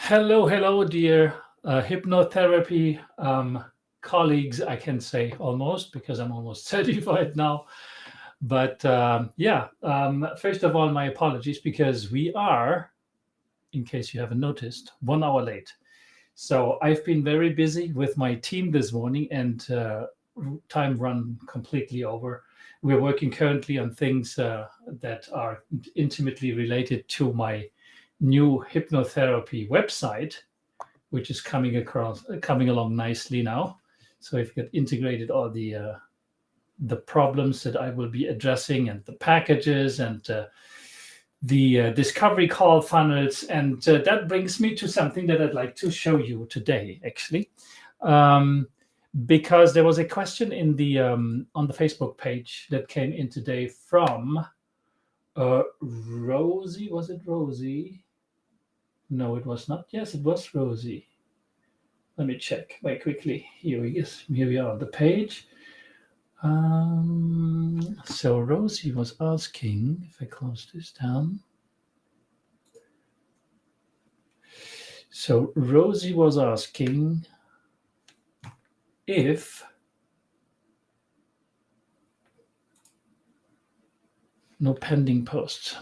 Hello, dear hypnotherapy colleagues, I can say almost because I'm almost certified now. But first of all, my apologies because we are, in case you haven't noticed, 1 hour late. So I've been very busy with my team this morning and time run completely over. We're working currently on things that are intimately related to my new hypnotherapy website, which is coming along nicely now. So I've got integrated all the problems that I will be addressing and the packages and the discovery call funnels, and that brings me to something that I'd like to show you today, actually, because there was a question in the on the Facebook page that came in today from Rosie. Was it Rosie? No, it was not. Yes, it was Rosie. Let me check very quickly. Here we are on the page. So Rosie was asking, if I close this down. So Rosie was asking if no pending posts.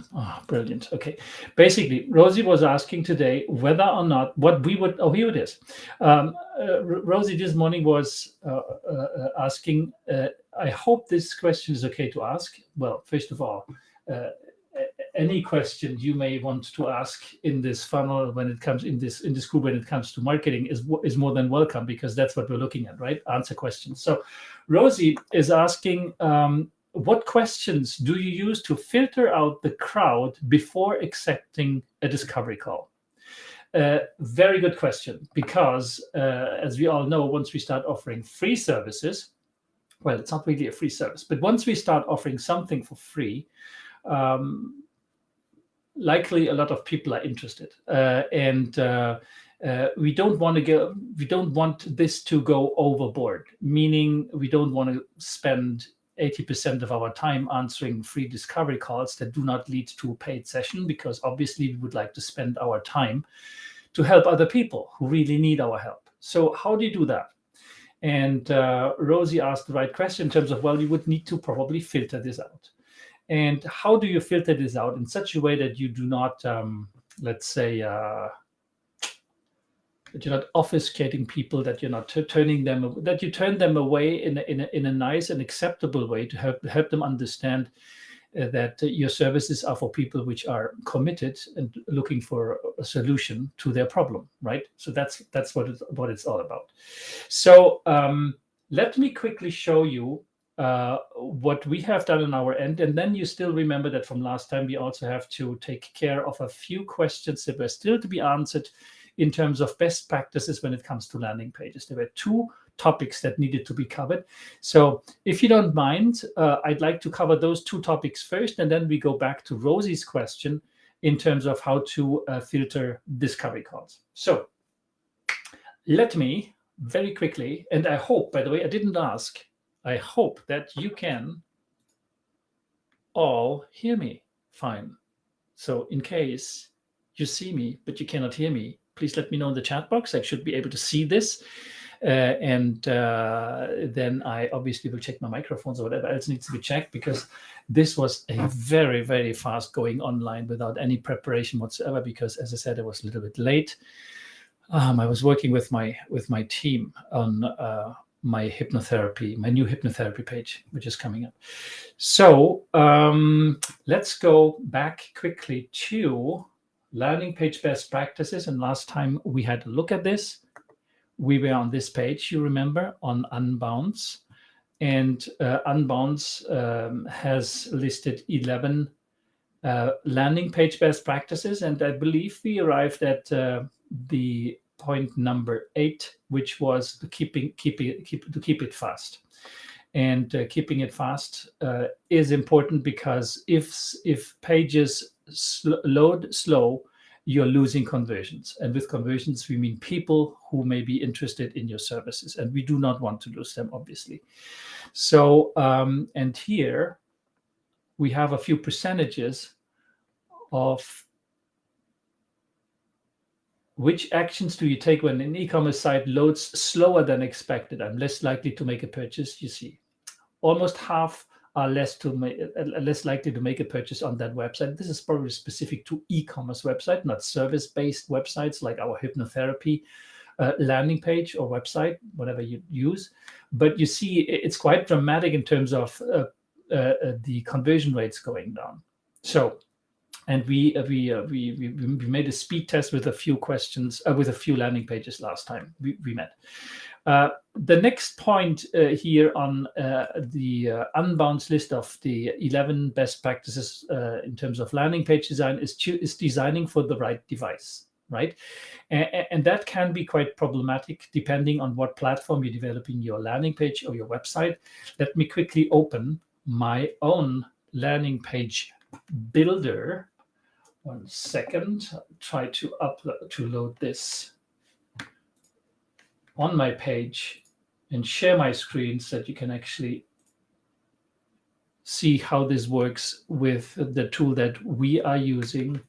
Brilliant. Okay. Basically, Rosie was asking today whether or not what we would. Oh, here it is. Rosie this morning was asking. I hope this question is okay to ask. Well, first of all, any question you may want to ask in this funnel when it comes in this group when it comes to marketing is more than welcome, because that's what we're looking at, right? Answer questions. So Rosie is asking, what questions do you use to filter out the crowd before accepting a discovery call? Very good question, because as we all know, once we start offering free services, well, it's not really a free service, but once we start offering something for free, likely a lot of people are interested, and we don't want this to go overboard, meaning we don't want to spend 80% of our time answering free discovery calls that do not lead to a paid session, because obviously we would like to spend our time to help other people who really need our help. So how do you do that? And Rosie asked the right question in terms of, well, you would need to probably filter this out. And how do you filter this out in such a way that you do not, let's say, that you're not obfuscating people, that you're not that you turn them away in a nice and acceptable way to help them understand that your services are for people which are committed and looking for a solution to their problem, right? So that's what it's all about. So let me quickly show you what we have done on our end, and then you still remember that from last time we also have to take care of a few questions that were still to be answered in terms of best practices when it comes to landing pages. There were two topics that needed to be covered. So if you don't mind, I'd like to cover those two topics first, and then we go back to Rosie's question in terms of how to filter discovery calls. So let me very quickly, and I hope, by the way, I didn't ask, I hope that you can all hear me fine. So in case you see me, but you cannot hear me, please let me know in the chat box. I should be able to see this. And then I obviously will check my microphones or whatever else needs to be checked, because this was a very, very fast going online without any preparation whatsoever, because as I said, I was a little bit late. I was working with my team on my new hypnotherapy page, which is coming up. So let's go back quickly to landing page best practices. And last time we had a look at this, we were on this page, you remember, on Unbounce. And Unbounce has listed 11 landing page best practices. And I believe we arrived at the point number 8, which was to keep it fast. And keeping it fast is important, because if pages load slow, you're losing conversions. And with conversions, we mean people who may be interested in your services. And we do not want to lose them, obviously. So, and here we have a few percentages of which actions do you take when an e-commerce site loads slower than expected? I'm less likely to make a purchase. You see, almost half are less likely to make a purchase on that website. This is probably specific to e-commerce website, not service-based websites like our hypnotherapy landing page or website, whatever you use. But you see, it's quite dramatic in terms of the conversion rates going down. So, and we made a speed test with a few questions, with a few landing pages last time we met. The next point here on the Unbound's list of the 11 best practices in terms of landing page design is designing for the right device, right? And that can be quite problematic depending on what platform you're developing your landing page or your website. Let me quickly open my own landing page builder. 1 second. I'll try to load this on my page and share my screen so that you can actually see how this works with the tool that we are using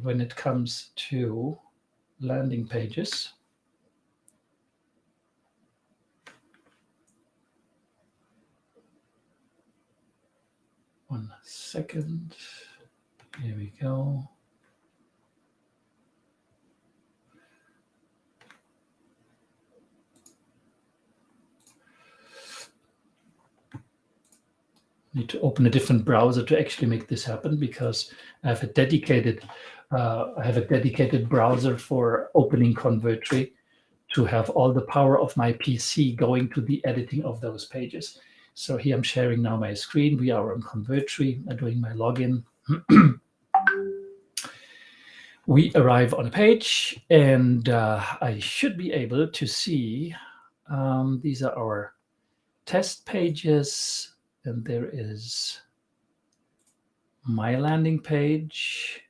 when it comes to landing pages. One second. Here we go. Need to open a different browser to actually make this happen, because I have a dedicated browser for opening Convertri to have all the power of my PC going to the editing of those pages. So here I'm sharing now my screen. We are on Convertri. I'm doing my login. We arrive on a page, and I should be able to see these are our test pages. And there is my landing page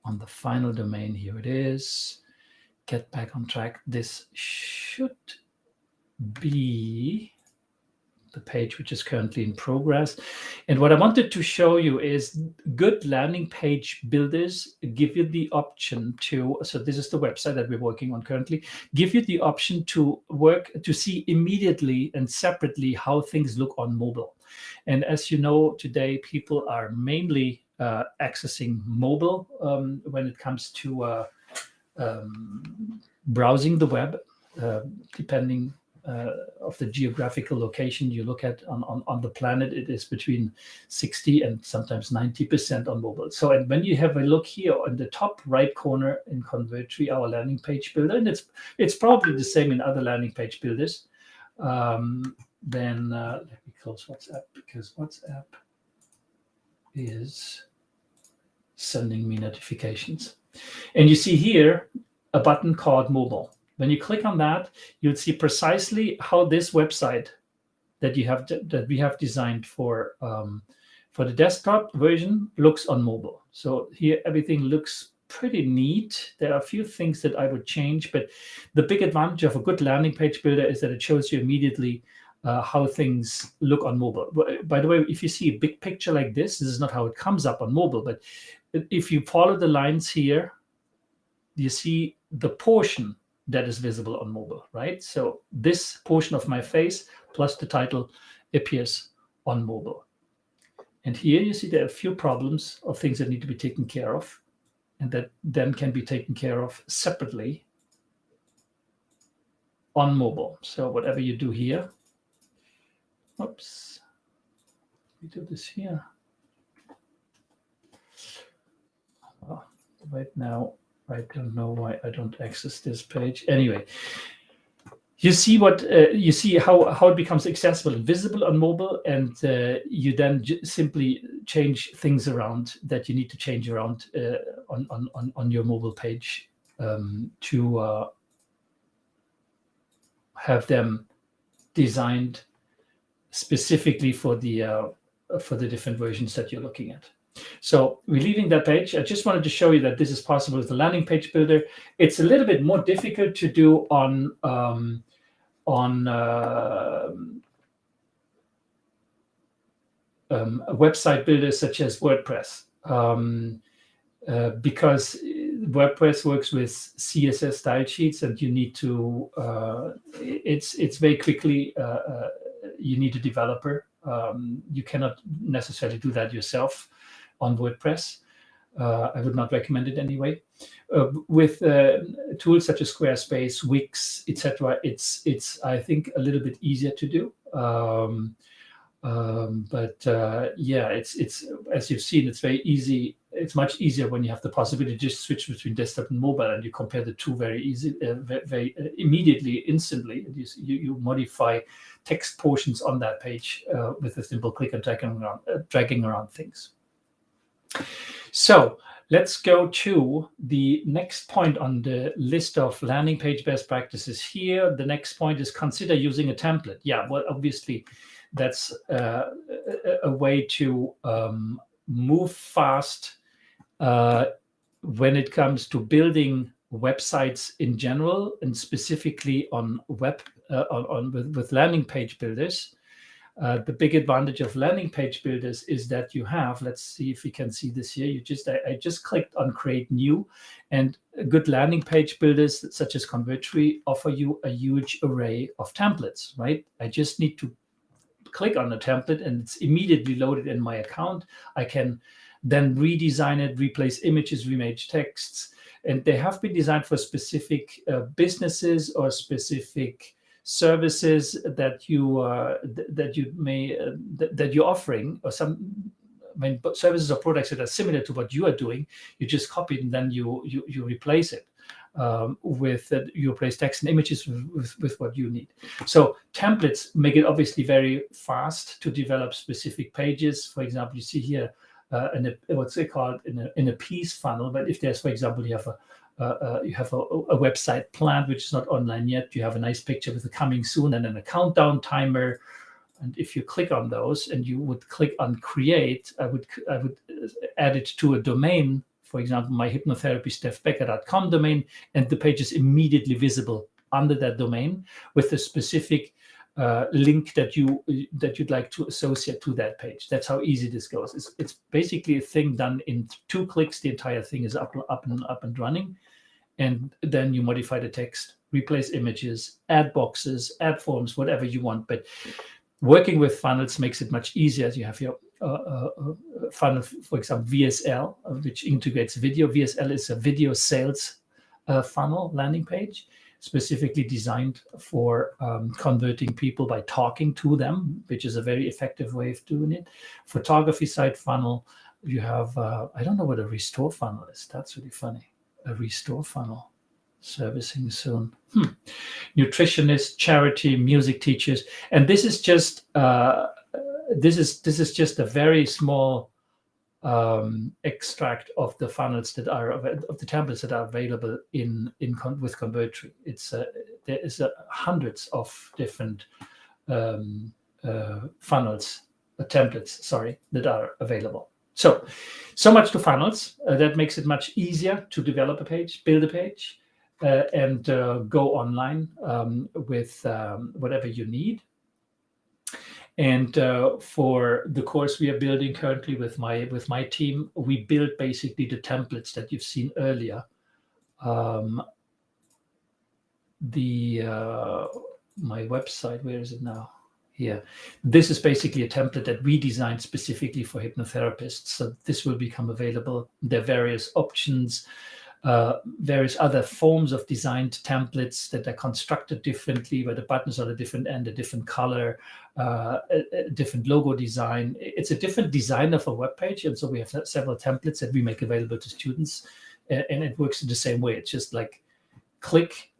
on the final domain. Here it is. Get back on track. This should be the page which is currently in progress. And what I wanted to show you is good landing page builders give you the option to, so this is the website that we're working on currently, give you the option to see immediately and separately how things look on mobile. And as you know, today people are mainly accessing mobile when it comes to browsing the web, depending of the geographical location you look at on the planet. It is between 60 and sometimes 90% on mobile. So, and when you have a look here on the top right corner in Convertri, our landing page builder, and it's probably the same in other landing page builders, then let me close WhatsApp, because WhatsApp is sending me notifications. And you see here a button called mobile. When you click on that, you'll see precisely how this website that we have designed for the desktop version looks on mobile. So here everything looks pretty neat. There are a few things that I would change, but the big advantage of a good landing page builder is that it shows you immediately how things look on mobile. By the way, if you see a big picture like this is not how it comes up on mobile, but if you follow the lines here, you see the portion that is visible on mobile, right? So this portion of my face plus the title appears on mobile. And here you see there are a few problems of things that need to be taken care of, and that then can be taken care of separately on mobile. So whatever you do here, oops, we do this here. Oh, right now, I don't know why I don't access this page. Anyway, you see what you see how it becomes accessible and visible on mobile, and you then simply change things around that you need to change around on your mobile page to have them designed specifically for the different versions that you're looking at. So we're leaving that page. I just wanted to show you that this is possible with the landing page builder. It's a little bit more difficult to do on a website builder such as WordPress, because WordPress works with CSS style sheets, and you need to. It's very quickly. You need a developer. You cannot necessarily do that yourself on WordPress. I would not recommend it anyway. With tools such as Squarespace, Wix, etc., it's I think a little bit easier to do. Yeah, it's as you've seen, it's very easy. It's much easier when you have the possibility to just switch between desktop and mobile, and you compare the two very easy, very immediately, instantly. You modify text portions on that page with a simple click and dragging around things. So let's go to the next point on the list of landing page best practices here. The next point is consider using a template. Yeah, well, obviously, that's a way to move fast when it comes to building websites in general, and specifically on web with landing page builders. The big advantage of landing page builders is that you have, let's see if we can see this here. I just clicked on create new, and good landing page builders such as Convertri offer you a huge array of templates, right? I just need to click on the template and it's immediately loaded in my account. I can then redesign it, replace images, remake texts, and they have been designed for specific businesses or specific services that you're offering, or some, I mean, services or products that are similar to what you are doing. You just copy it and then you replace it you replace text and images with what you need. So templates make it obviously very fast to develop specific pages. For example, you see here what's it called in a piece funnel. But if there's, for example, you have a website planned which is not online yet, you have a nice picture with a coming soon and then a countdown timer. And if you click on those and you would click on create, I would add it to a domain, for example, my hypnotherapy stefbecker.com domain, and the page is immediately visible under that domain with a specific link that you'd like to associate to that page. That's how easy this goes. It's basically a thing done in 2 clicks. The entire thing is up and running, and then you modify the text, replace images, add boxes, add forms, whatever you want. But working with funnels makes it much easier. You have your funnel, for example, VSL, which integrates video. VSL is a video sales funnel landing page, specifically designed for converting people by talking to them, which is a very effective way of doing it. Photography site funnel, you have, I don't know what a restore funnel is. That's really funny. A restore funnel. Servicing soon. Nutritionist, charity, music teachers, and this is just this is just a very small extract of the funnels that are of the templates that are available with Convertri. There is hundreds of different funnels, templates, sorry, that are available. So much to funnels. That makes it much easier to develop a page, build a page, and go online with whatever you need. And for the course we are building currently with my team, we build basically the templates that you've seen earlier. My website, where is it now? Here. This is basically a template that we designed specifically for hypnotherapists. So this will become available. There are various options, various other forms of designed templates that are constructed differently, where the buttons are a different end, a different color, a different logo design. It's a different design of a web page, and so we have several templates that we make available to students, and it works in the same way. It's just like click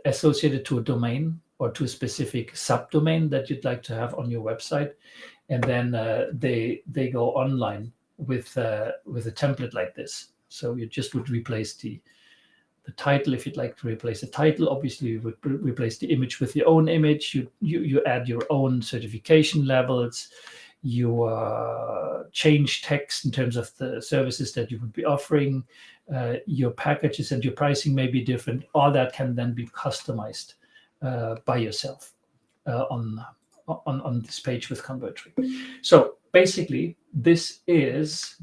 associated to a domain or to a specific subdomain that you'd like to have on your website, and then they go online with a template like this. So you just would replace the title. If you'd like to replace the title, obviously you would replace the image with your own image. You add your own certification levels. You change text in terms of the services that you would be offering. Your packages and your pricing may be different. All that can then be customized by yourself on this page with Convertri. So basically, this is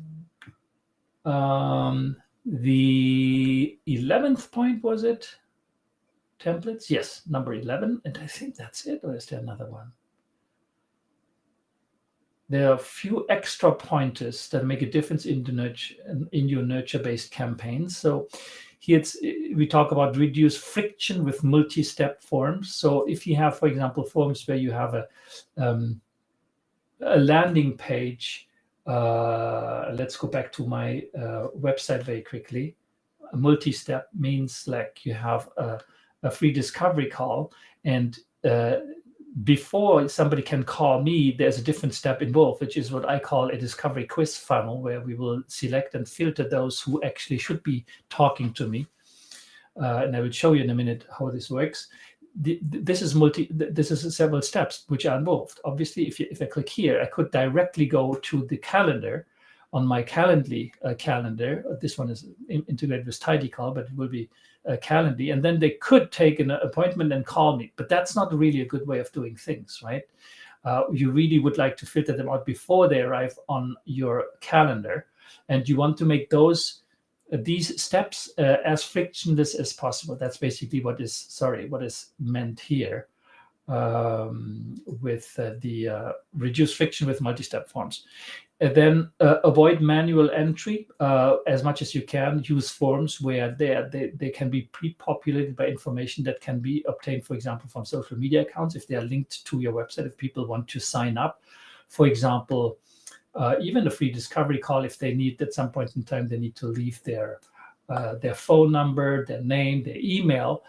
The 11th point, was it? Templates? Yes, number 11. And I think that's it. Or is there another one? There are a few extra pointers that make a difference in your nurture-based campaigns. So here we talk about reduce friction with multi-step forms. So if you have, for example, forms where you have a landing page, let's go back to my website very quickly. A multi-step means like you have a free discovery call, and before somebody can call me, there's a different step involved, which is what I call a discovery quiz funnel, where we will select and filter those who actually should be talking to me. And I will show you in a minute how this works. This is several steps which are involved. Obviously, if I click here, I could directly go to the calendar on my Calendly calendar. This one is integrated with TidyCal, but it will be Calendly, and then they could take an appointment and call me. But that's not really a good way of doing things, right? You really would like to filter them out before they arrive on your calendar, and you want to make these steps as frictionless as possible. That's basically what is meant here with the reduce friction with multi-step forms. And then avoid manual entry as much as you can. Use forms where they can be pre-populated by information that can be obtained, for example, from social media accounts if they are linked to your website, if people want to sign up. For example, even a free discovery call, if they need at some point in time, they need to leave their phone number, their name, their email,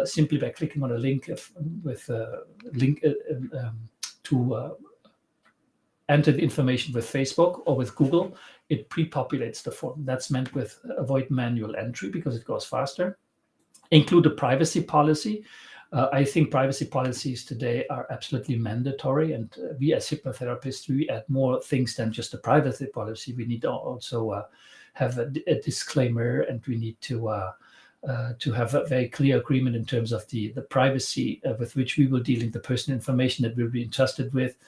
simply by clicking on a link to enter the information with Facebook or with Google. It pre-populates the form. That's meant with avoid manual entry because it goes faster. Include a privacy policy. I think privacy policies today are absolutely mandatory, and we as hypnotherapists, we add more things than just a privacy policy. We need to also have a disclaimer, and we need to have a very clear agreement in terms of the privacy with which we will deal with the personal information that we'll be entrusted with.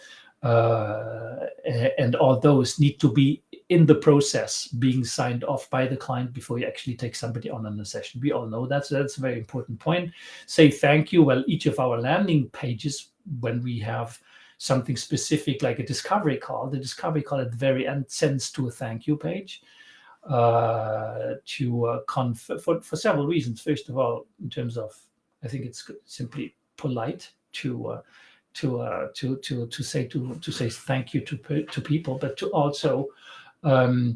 And all those need to be in the process being signed off by the client before you actually take somebody on a session. We all know that's a very important point. Say thank you. Well, each of our landing pages, when we have something specific like a discovery call, the discovery call at the very end sends to a thank you page for several reasons. First of all, in terms of, I think it's simply polite to say thank you to people, but to also allow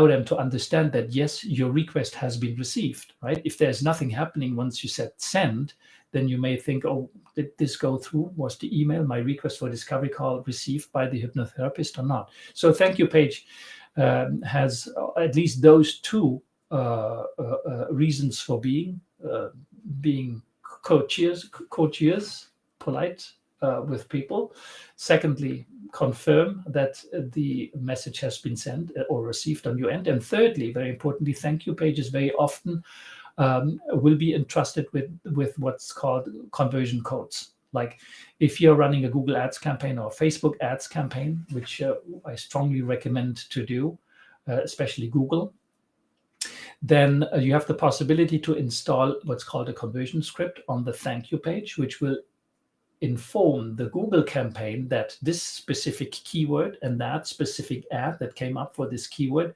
them to understand that yes, your request has been received. Right? If there's nothing happening once you said send, then you may think, oh, did this go through? Was the email, my request for discovery call, received by the hypnotherapist or not? So thank you page has at least those two reasons for being courteous, polite with people. Secondly, confirm that the message has been sent or received on your end. And thirdly, very importantly, thank you pages very often will be entrusted with what's called conversion codes. Like if you're running a Google Ads campaign or Facebook Ads campaign, which I strongly recommend to do, especially Google, then you have the possibility to install what's called a conversion script on the thank you page, which will inform the Google campaign that this specific keyword and that specific ad that came up for this keyword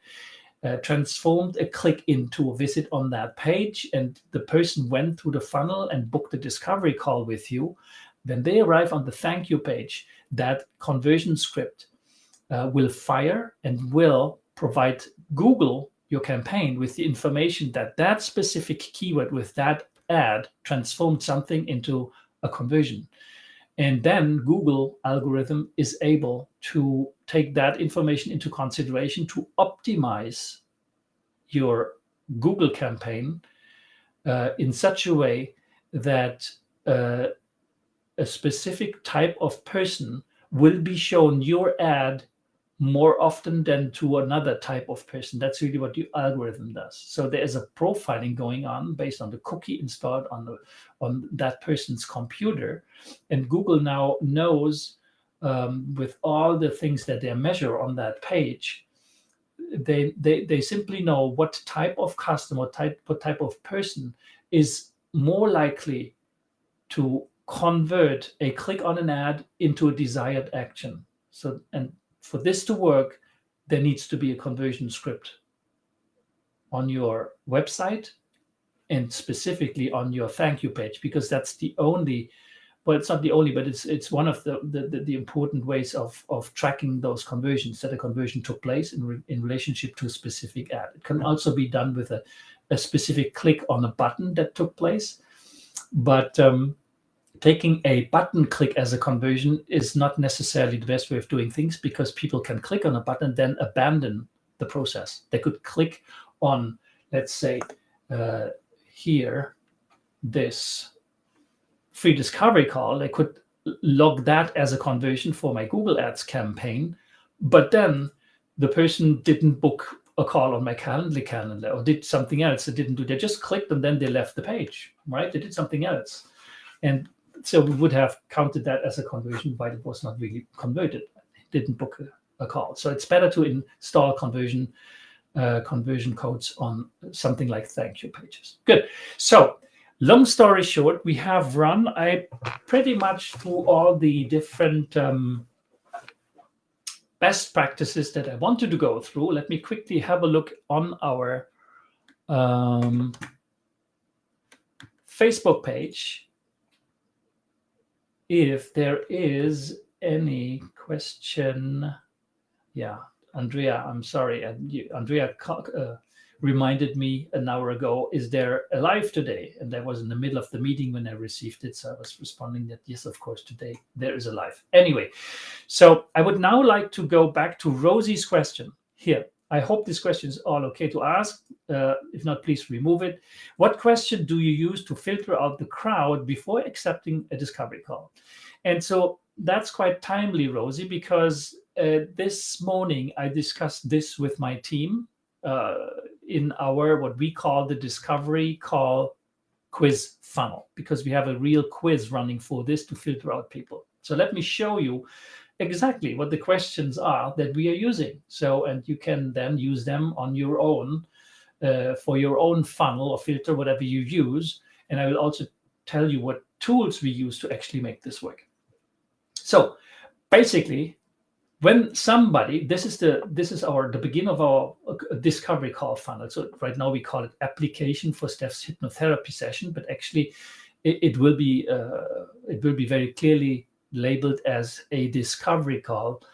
transformed a click into a visit on that page, and the person went through the funnel and booked a discovery call with you. When they arrive on the thank you page, that conversion script will fire and will provide Google, your campaign, with the information that that specific keyword with that ad transformed something into a conversion. And then Google algorithm is able to take that information into consideration to optimize your Google campaign in such a way that a specific type of person will be shown your ad more often than to another type of person. That's really what the algorithm does. So there is a profiling going on based on the cookie installed on that person's computer, and Google now knows with all the things that they measure on that page they simply know what type of customer, what type of person is more likely to convert a click on an ad into a desired action. So, and for this to work, there needs to be a conversion script on your website and specifically on your thank you page, because that's the only, well, it's not the only, but it's one of the important ways of tracking those conversions, that a conversion took place in relationship to a specific ad. It can also be done with a specific click on a button that took place. But taking a button click as a conversion is not necessarily the best way of doing things, because people can click on a button, then abandon the process. They could click on, let's say, here, this free discovery call. They could log that as a conversion for my Google Ads campaign, but then the person didn't book a call on my calendar or did something else. They didn't do, they just clicked and then they left the page, right? They did something else. And so we would have counted that as a conversion, but it was not really converted. It didn't book a call. So it's better to install conversion codes on something like thank you pages. Good. So long story short, we have run pretty much through all the different best practices that I wanted to go through. Let me quickly have a look on our Facebook page if there is any question. Yeah, Andrea, I'm sorry. Andrea reminded me an hour ago, is there a live today? And I was in the middle of the meeting when I received it. So I was responding that, yes, of course, today there is a live. Anyway, so I would now like to go back to Rosie's question here. I hope this question is all okay to ask. If not, please remove it. What question do you use to filter out the crowd before accepting a discovery call? And so that's quite timely, Rosie, because this morning I discussed this with my team in our, what we call the discovery call quiz funnel, because we have a real quiz running for this to filter out people. So let me show you exactly what the questions are that we are using. So, and you can then use them on your own for your own funnel or filter, whatever you use. And I will also tell you what tools we use to actually make this work. So basically, when somebody, this is the beginning of our discovery call funnel. So right now we call it application for Stef's hypnotherapy session, but actually it will be very clearly labeled as a discovery call,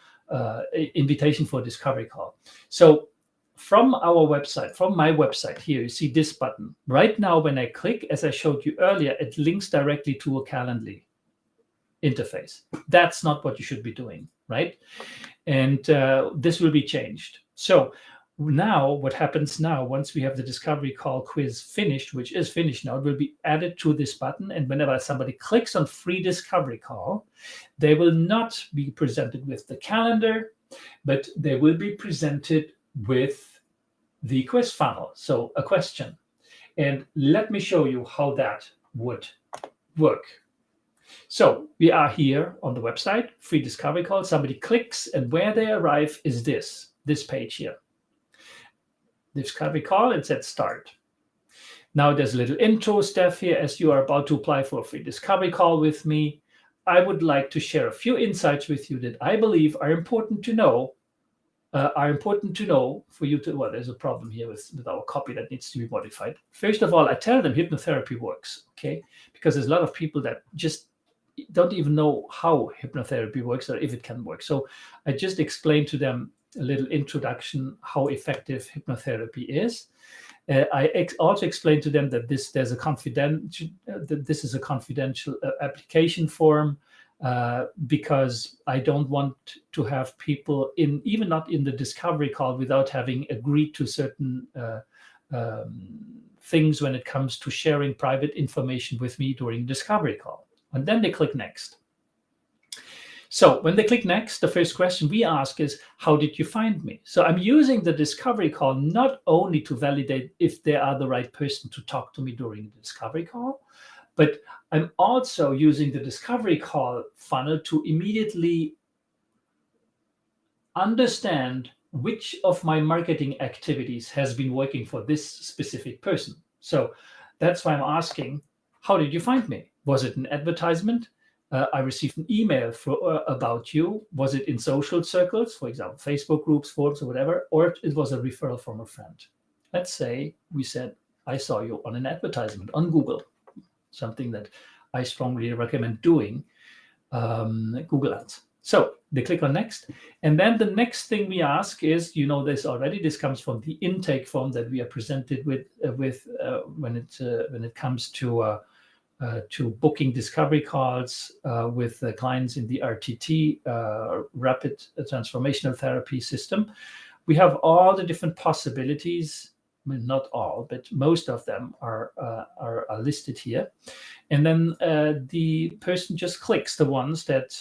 invitation for a discovery call. So from our website, from my website here, you see this button. Right now, when I click, as I showed you earlier, it links directly to a Calendly interface. That's not what you should be doing, right? And this will be changed. So now what happens now, once we have the discovery call quiz finished, which is finished now, it will be added to this button. And whenever somebody clicks on free discovery call, they will not be presented with the calendar, but they will be presented with the quiz funnel. So a question. And let me show you how that would work. So we are here on the website, free discovery call. Somebody clicks, and where they arrive is this page here. Discovery call, and said start. Now there's a little intro, Stef, here. As you are about to apply for a free discovery call with me, I would like to share a few insights with you that I believe are important to know. For you to, well, there's a problem here with our copy that needs to be modified. First of all, I tell them hypnotherapy works, okay? Because there's a lot of people that just don't even know how hypnotherapy works or if it can work. So I just explained to them a little introduction, how effective hypnotherapy is. I also explained to them that this is a confidential application form, because I don't want to have people even not in the discovery call without having agreed to certain things when it comes to sharing private information with me during discovery call. And then they click next. So when they click next, the first question we ask is, how did you find me? So I'm using the discovery call not only to validate if they are the right person to talk to me during the discovery call, but I'm also using the discovery call funnel to immediately understand which of my marketing activities has been working for this specific person. So that's why I'm asking, how did you find me? Was it an advertisement? I received an email about you. Was it in social circles, for example, Facebook groups, forums, or whatever, or it was a referral from a friend? Let's say we said, I saw you on an advertisement on Google, something that I strongly recommend doing, Google Ads. So they click on next. And then the next thing we ask is, you know this already, this comes from the intake form that we are presented with when it comes to booking discovery calls with clients in the RTT, Rapid Transformational Therapy System. We have all the different possibilities. I mean, not all, but most of them are listed here. And then the person just clicks the ones that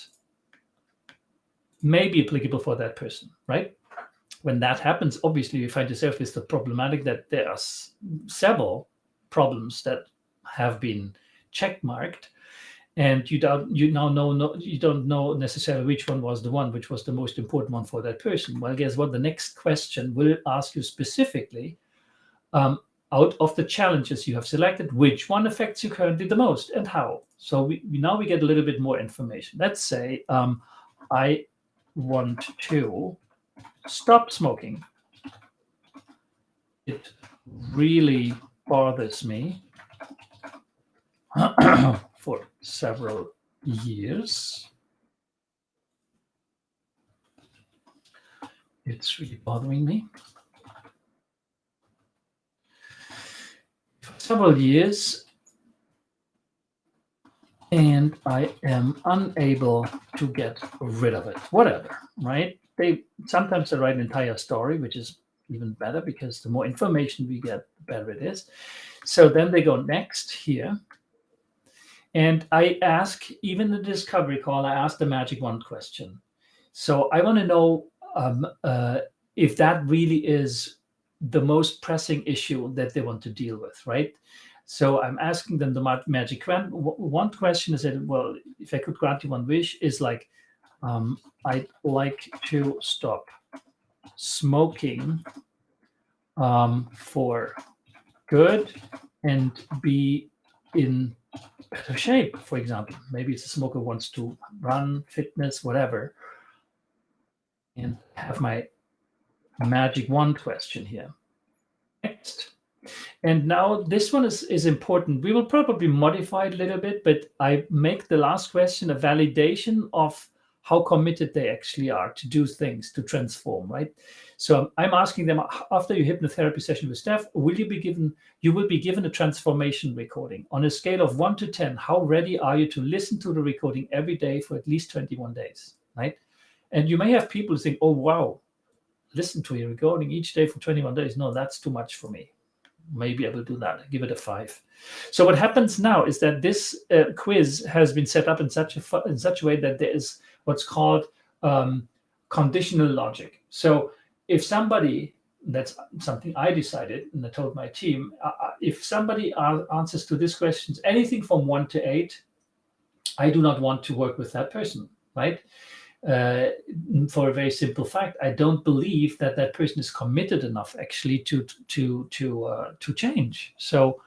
may be applicable for that person, right? When that happens, obviously you find yourself with the problematic that there are several problems that have been check marked, and you don't know necessarily which one was the one which was the most important one for that person. Well, guess what? The next question will ask you specifically, out of the challenges you have selected, which one affects you currently the most and how? So we get a little bit more information. Let's say I want to stop smoking. It really bothers me for several years. It's really bothering me. For several years, and I am unable to get rid of it. Whatever, right? They sometimes write an entire story, which is even better because the more information we get, the better it is. So then they go next here. And I ask, even the discovery call, I ask the magic wand question. So I want to know if that really is the most pressing issue that they want to deal with, right? So I'm asking them the magic wand question. Is that, well, if I could grant you one wish, is like, I'd like to stop smoking for good and be in better shape, for example. Maybe it's a smoker who wants to run, fitness, whatever. And have my magic wand question here. Next. And now this one is important. We will probably modify it a little bit, but I make the last question a validation of how committed they actually are to do things, to transform, right? So I'm asking them, after your hypnotherapy session with Stef, you will be given a transformation recording. On a scale of 1 to 10, how ready are you to listen to the recording every day for at least 21 days, right? And you may have people who think, oh, wow, listen to your recording each day for 21 days. No, that's too much for me. Maybe I will do that. Give it a 5. So what happens now is that this quiz has been set up in such a way that there is what's called conditional logic. So if somebody, that's something I decided, and I told my team, if somebody answers to these questions anything from 1 to 8, I do not want to work with that person, right? For a very simple fact, I don't believe that that person is committed enough actually to change. So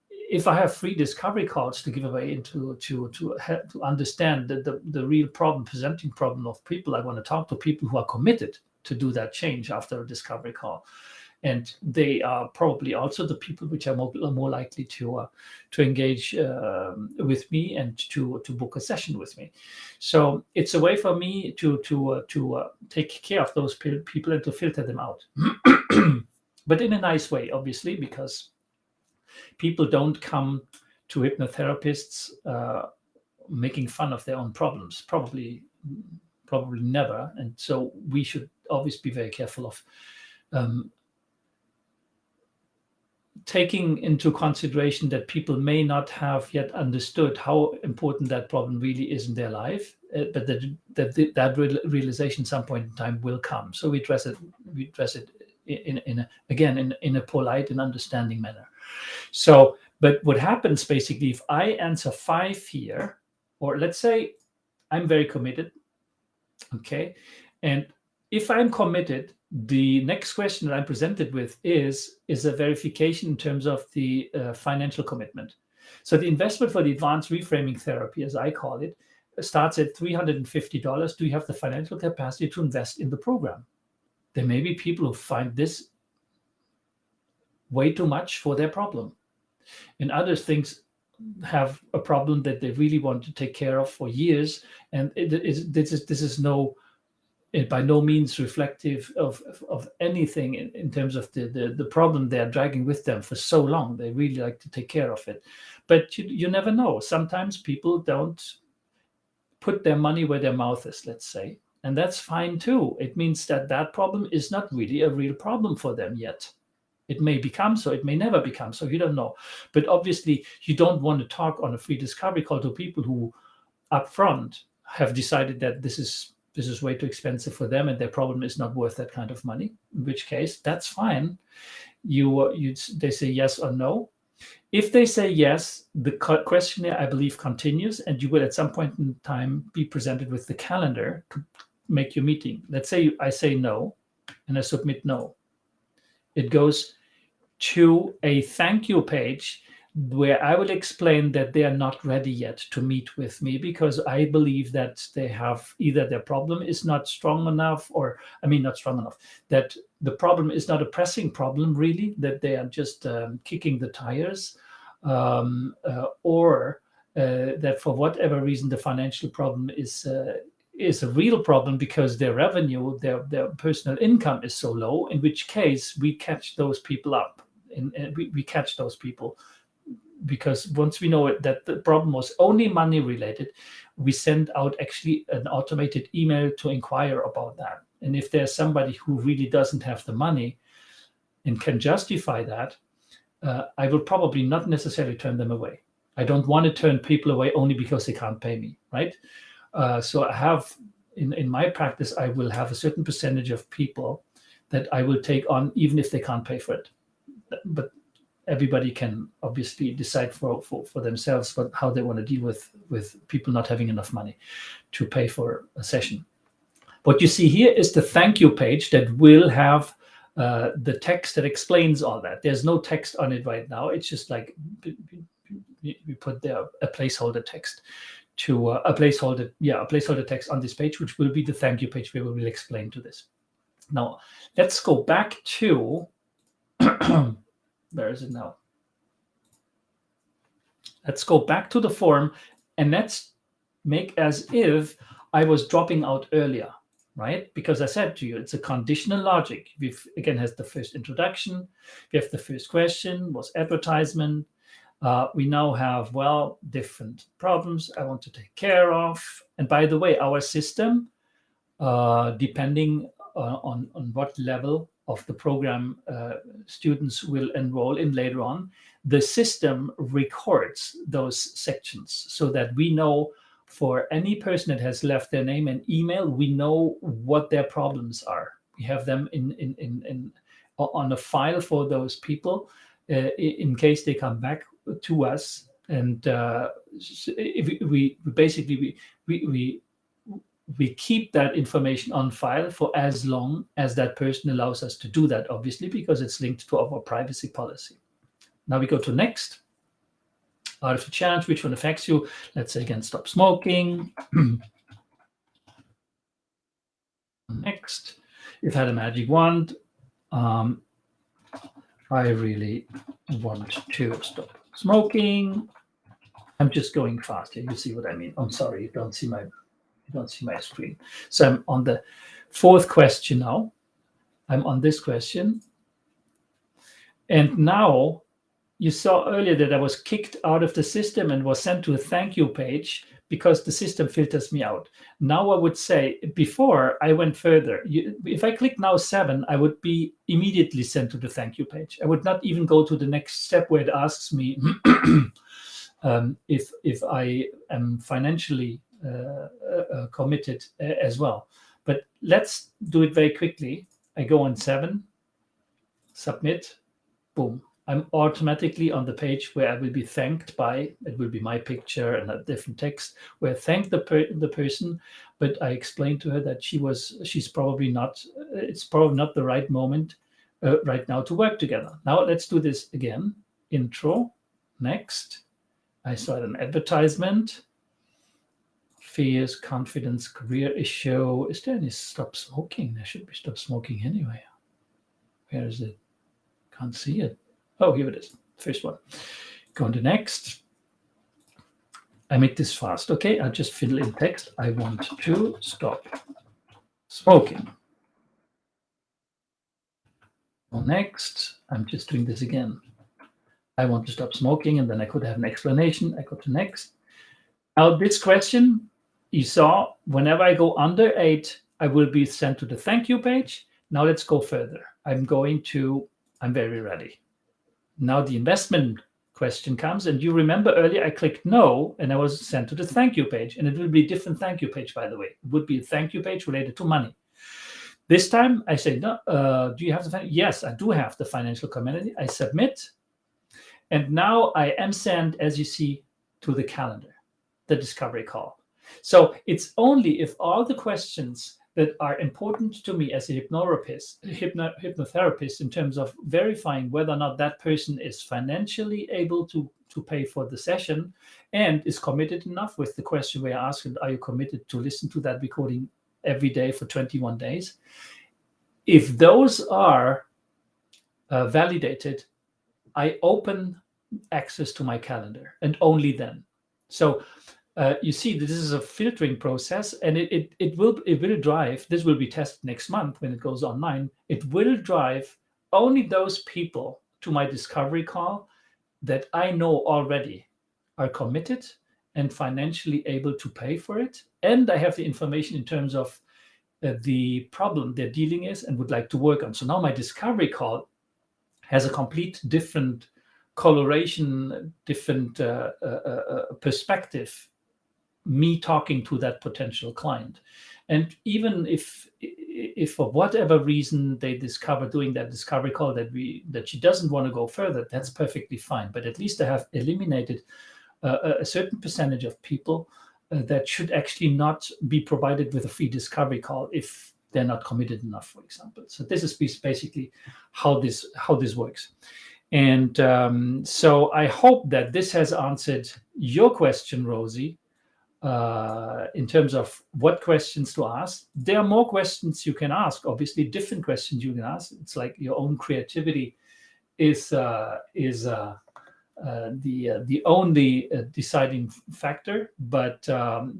if I have free discovery calls to give away to understand the real presenting problem of people, I want to talk to people who are committed to do that change after a discovery call. And they are probably also the people which are more likely to engage with me and to book a session with me. So it's a way for me to take care of those people and to filter them out, but in a nice way, obviously, because people don't come to hypnotherapists making fun of their own problems. Probably never. And so we should always be very careful of taking into consideration that people may not have yet understood how important that problem really is in their life, but that realization at some point in time will come. So we address it in a polite and understanding manner. So, but what happens basically, if I answer 5 here, or let's say I'm very committed, okay, and if I'm committed, the next question that I'm presented with is a verification in terms of the financial commitment. So the investment for the advanced reframing therapy, as I call it, starts at $350. Do you have the financial capacity to invest in the program? There may be people who find this way too much for their problem, and others have a problem that they really want to take care of for years, and this is by no means reflective of anything in terms of the problem they're dragging with them for so long. They really like to take care of it, but you never know. Sometimes people don't put their money where their mouth is, let's say, and that's fine too. It means that problem is not really a real problem for them yet. It may become so, it may never become so, you don't know. But obviously, you don't want to talk on a free discovery call to people who upfront have decided that this is way too expensive for them and their problem is not worth that kind of money, in which case, that's fine. They say yes or no. If they say yes, the questionnaire, I believe, continues, and you will at some point in time be presented with the calendar to make your meeting. Let's say I say no, and I submit no. It goes to a thank you page where I will explain that they are not ready yet to meet with me, because I believe that they have either their problem is not strong enough, not strong enough, that the problem is not a pressing problem really, that they are just kicking the tires, or that for whatever reason the financial problem is a real problem because their revenue, their personal income is so low, in which case we catch those people up. And we catch those people, because once we know that the problem was only money related, we send out actually an automated email to inquire about that. And if there's somebody who really doesn't have the money and can justify that, I will probably not necessarily turn them away. I don't want to turn people away only because they can't pay me, right? So I have, in my practice, I will have a certain percentage of people that I will take on even if they can't pay for it. But everybody can obviously decide for themselves how they want to deal with people not having enough money to pay for a session. What you see here is the thank you page that will have the text that explains all that. There's no text on it right now. It's just like we put there a placeholder text to a placeholder text on this page, which will be the thank you page where we will explain to this. Now, let's go back to where is it now? Let's go back to the form and let's make as if I was dropping out earlier, right? Because I said to you, it's a conditional logic. We've again has the first introduction. We have the first question, was advertisement. We now have, different problems I want to take care of. And by the way, our system, depending on what level of the program students will enroll in later on, the system records those sections so that we know for any person that has left their name and email, we know what their problems are. We have them on a file for those people in case they come back to us. And if we keep that information on file for as long as that person allows us to do that, obviously, because it's linked to our privacy policy. Now we go to next. Out of the challenge, which one affects you? Let's say again, stop smoking. Next, you've had a magic wand. I really want to stop smoking. I'm just going fast here. You see what I mean? I'm sorry, you don't see my screen. So I'm on the fourth question now. I'm on this question. And now you saw earlier that I was kicked out of the system and was sent to a thank you page because the system filters me out. Now I would say, before I went further, if I click now 7, I would be immediately sent to the thank you page. I would not even go to the next step where it asks me if I am financially committed as well. But let's do it very quickly. I go on 7, submit, boom, I'm automatically on the page where I will be thanked by, it will be my picture and a different text, where I thank the person, but I explained to her that she's probably not, it's probably not the right moment right now to work together. Now let's do this again. Intro, next. I saw an advertisement. Fears, confidence, career issue. Is there any stop smoking? There should be stop smoking anyway. Where is it? Can't see it. Oh, here it is. First one. Go on to next. I make this fast. Okay, I'll just fill in text. I want to stop smoking. Well, next, I'm just doing this again. I want to stop smoking, and then I could have an explanation. I go to next. Now, this question, you saw, whenever I go under 8, I will be sent to the thank you page. Now let's go further. I'm very ready. Now the investment question comes, and you remember earlier I clicked no, and I was sent to the thank you page, and it will be a different thank you page, by the way. It would be a thank you page related to money. This time I say, no, do you have the, yes, I do have the financial community. I submit, and now I am sent, as you see, to the calendar, the discovery call. So it's only if all the questions that are important to me as a hypnotherapist in terms of verifying whether or not that person is financially able to pay for the session and is committed enough, with the question where I asked, are you committed to listen to that recording every day for 21 days? If those are validated, I open access to my calendar, and only then. So you see, this is a filtering process, and it will drive. This will be tested next month when it goes online. It will drive only those people to my discovery call that I know already are committed and financially able to pay for it, and I have the information in terms of the problem they're dealing is and would like to work on. So now my discovery call has a complete different coloration, different perspective, me talking to that potential client. And even if for whatever reason they discover doing that discovery call that she doesn't want to go further, that's perfectly fine. But at least I have eliminated a certain percentage of people that should actually not be provided with a free discovery call if they're not committed enough, for example. So this is basically how this works. And so I hope that this has answered your question, Rosie, in terms of what questions to ask. There are more questions you can ask, obviously, different questions you can ask. It's like your own creativity is the only deciding factor. But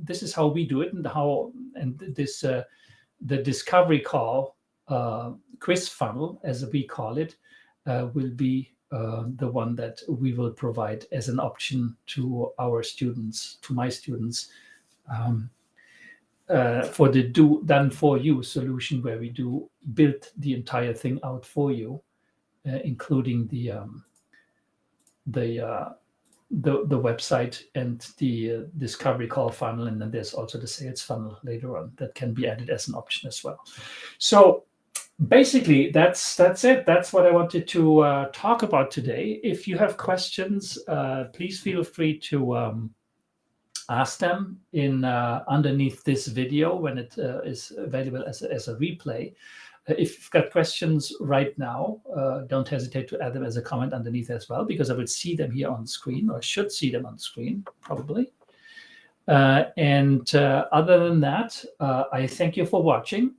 this is how we do it, and this the discovery call quiz funnel, as we call it, will be the one that we will provide as an option to our students, to my students, for the done for you solution, where we build the entire thing out for you, including the website and the discovery call funnel, and then there's also the sales funnel later on that can be added as an option as well. So basically, that's it. That's what I wanted to talk about today. If you have questions, please feel free to ask them in underneath this video when it is available as a replay. If you've got questions right now, don't hesitate to add them as a comment underneath as well, because I will see them here on screen, or should see them on screen, probably. And other than that, I thank you for watching.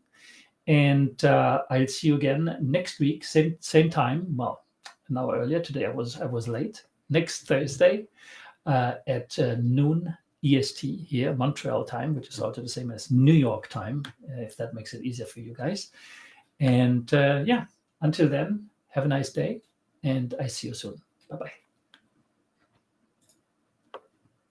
And I'll see you again next week, same time. Well, an hour earlier today. I was late. Next Thursday at noon EST here, Montreal time, which is also the same as New York time, if that makes it easier for you guys. And yeah, until then, have a nice day, and I see you soon. Bye-bye.